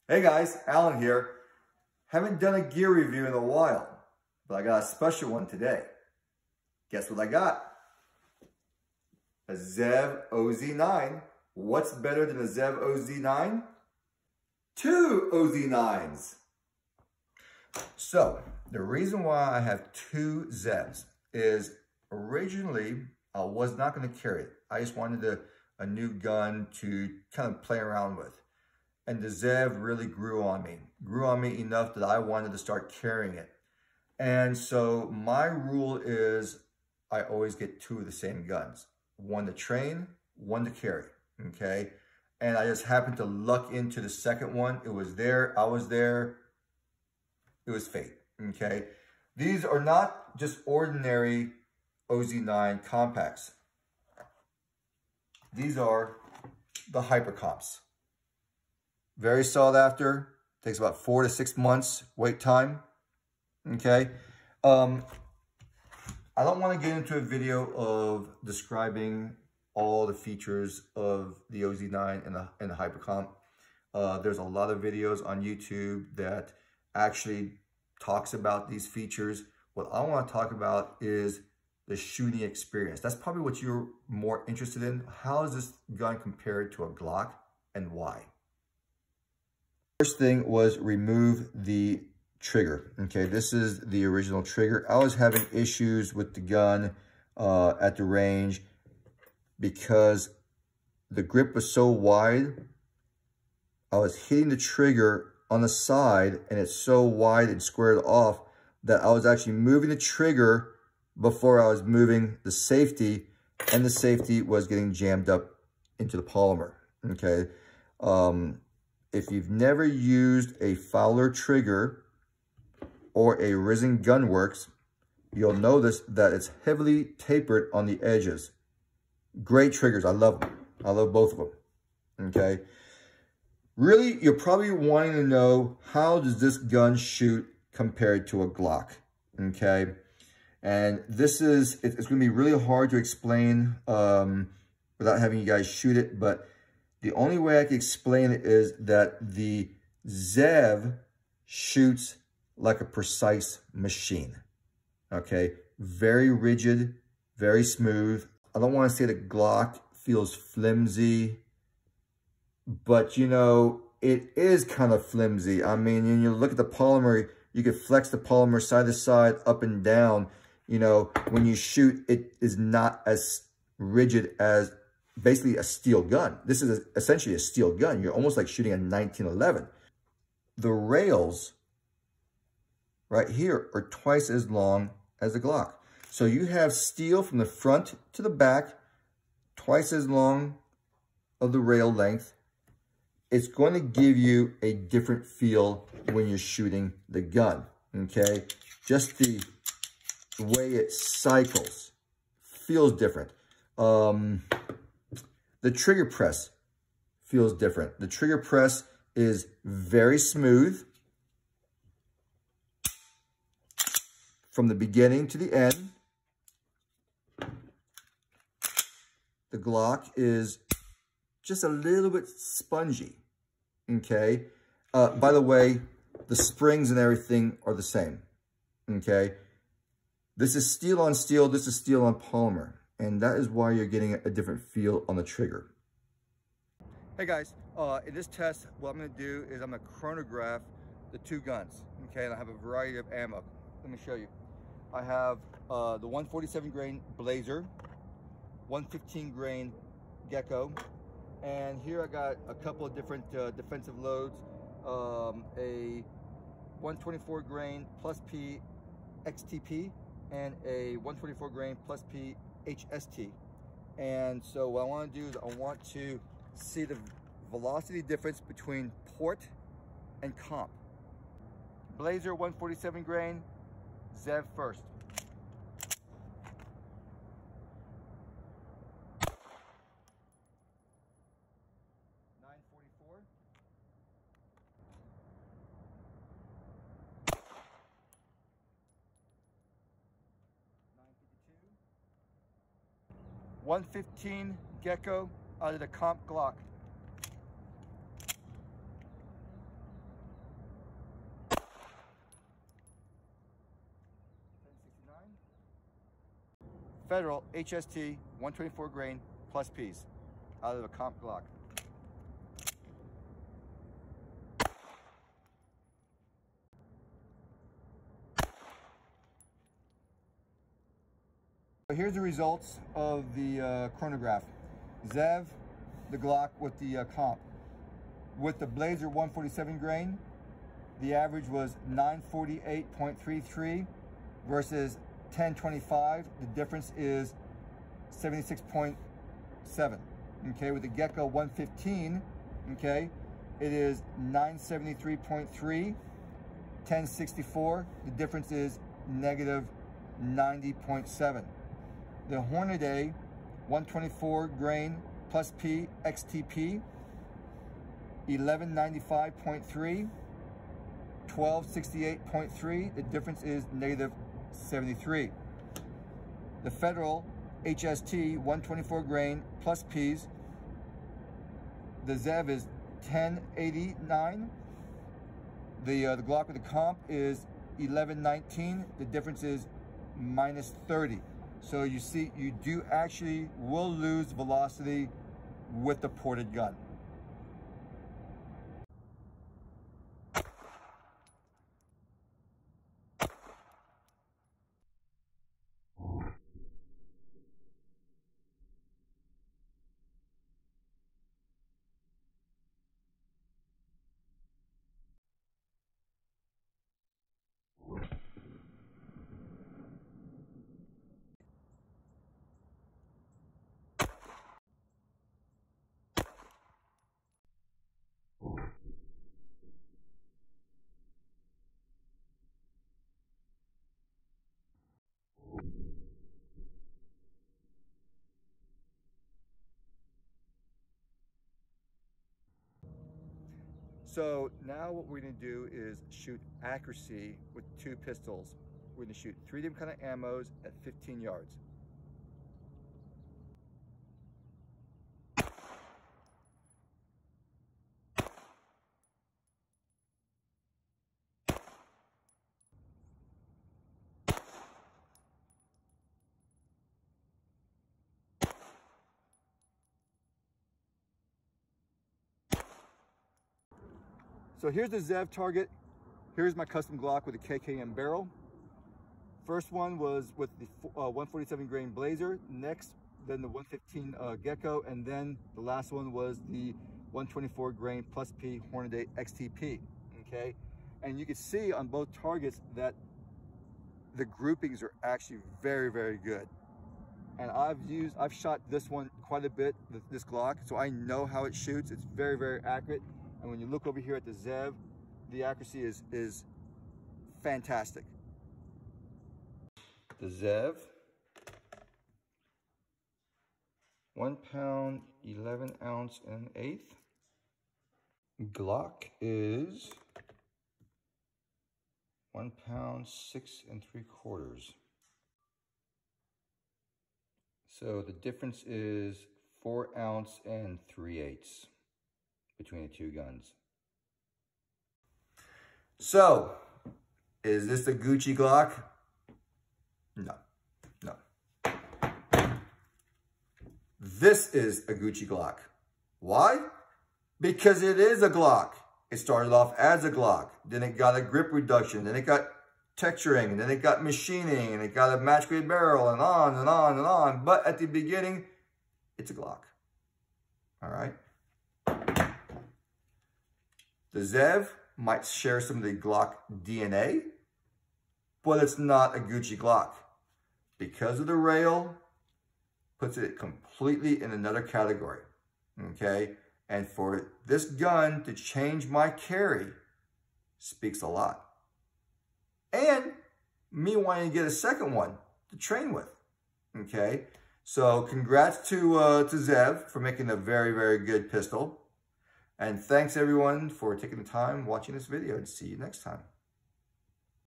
Hey guys, Alan here. Haven't done a gear review in a while, but I got a special one today. Guess what I got? A Zev OZ9. What's better than a Zev OZ9? Two OZ9s. So, the reason why I have two Zevs is originally I was not going to carry it. I just wanted a new gun to kind of play around with. And the Zev really grew on me enough that I wanted to start carrying it. And so my rule is I always get two of the same guns. One to train, one to carry, okay? And I just happened to luck into the second one. It was there, I was there. It was fate, okay? These are not just ordinary OZ9 compacts. These are the Hypercomps. Very sought after, takes about 4 to 6 months wait time, okay? I don't want to get into a video of describing all the features of the OZ9 and the Hypercomp. There's a lot of videos on YouTube that actually talks about these features. What I want to talk about is the shooting experience. That's probably what you're more interested in. How is this gun compared to a Glock and why? First thing was remove the trigger. Okay, this is the original trigger. I was having issues with the gun at the range because the grip was so wide. I was hitting the trigger on the side and it's so wide and squared off that I was actually moving the trigger before I was moving the safety, and the safety was getting jammed up into the polymer. Okay. If you've never used a Fowler trigger or a Risen Gunworks, you'll notice that it's heavily tapered on the edges. Great triggers. I love them. I love both of them. Okay. Really, you're probably wanting to know, how does this gun shoot compared to a Glock? Okay. And this is, it's going to be really hard to explain without having you guys shoot it, but the only way I can explain it is that the Zev shoots like a precise machine, okay? Very rigid, very smooth. I don't want to say that Glock feels flimsy, but you know, it is kind of flimsy. I mean, when you look at the polymer, you can flex the polymer side to side, up and down. You know, when you shoot, it is not as rigid as basically a steel gun. This is essentially a steel gun. You're almost like shooting a 1911. The rails right here are twice as long as the Glock. So you have steel from the front to the back, twice as long of the rail length. It's going to give you a different feel when you're shooting the gun, okay? Just the way it cycles feels different. The trigger press feels different. The trigger press is very smooth from the beginning to the end. The Glock is just a little bit spongy, okay? By the way, the springs and everything are the same, okay? This is steel on steel, this is steel on polymer. And that is why you're getting a different feel on the trigger. Hey guys, in this test, what I'm gonna do is I'm gonna chronograph the two guns, okay? And I have a variety of ammo. Let me show you. I have the 147 grain Blazer, 115 grain Gecko, and here I got a couple of different defensive loads, a 124 grain plus P XTP and a 124 grain plus P HST. And so what I want to do is I want to see the velocity difference between port and comp. Blazer 147 grain, Zev first. .115 Gecko out of the Comp Glock. Federal HST 124 grain plus piece out of a comp Glock. Here's the results of the chronograph. Zev, the Glock with the comp. With the Blazer 147 grain, the average was 948.33 versus 1025. The difference is 76.7. Okay, with the Gecko 115, okay, it is 973.3. 1064, the difference is negative 90.7. The Hornady 124 grain plus P XTP 1195.3, 1268.3, the difference is negative 73. The Federal HST 124 grain plus P's, the Zev is 1089. The Glock with the comp is 1119. The difference is minus 30. So you see, you do actually will lose velocity with the ported gun. So now what we're going to do is shoot accuracy with two pistols. We're going to shoot 3 different kind of ammos at 15 yards. So here's the Zev target. Here's my custom Glock with a KKM barrel. First one was with the 147 grain Blazer. Next, then the 115 Gecko, and then the last one was the 124 grain plus P Hornady XTP. Okay, and you can see on both targets that the groupings are actually very, very good. And I've shot this one quite a bit, this Glock, so I know how it shoots. It's very, very accurate. And when you look over here at the Zev, the accuracy is fantastic. The Zev, 1 pound, 11 ounce and 1/8. Glock is 1 pound, 6 3/4. So the difference is 4 ounce and 3/8 between the two guns. So, is this a Gucci Glock? No, no. This is a Gucci Glock. Why? Because it is a Glock. It started off as a Glock. Then it got a grip reduction. Then it got texturing. And then it got machining. And it got a match grade barrel and on and on and on. But at the beginning, it's a Glock. All right? The Zev might share some of the Glock DNA, but it's not a Gucci Glock. Because of the rail, puts it completely in another category, okay? And for this gun to change my carry speaks a lot. And me wanting to get a second one to train with, okay? So congrats to Zev for making a very, very good pistol. And thanks everyone for taking the time watching this video, and see you next time.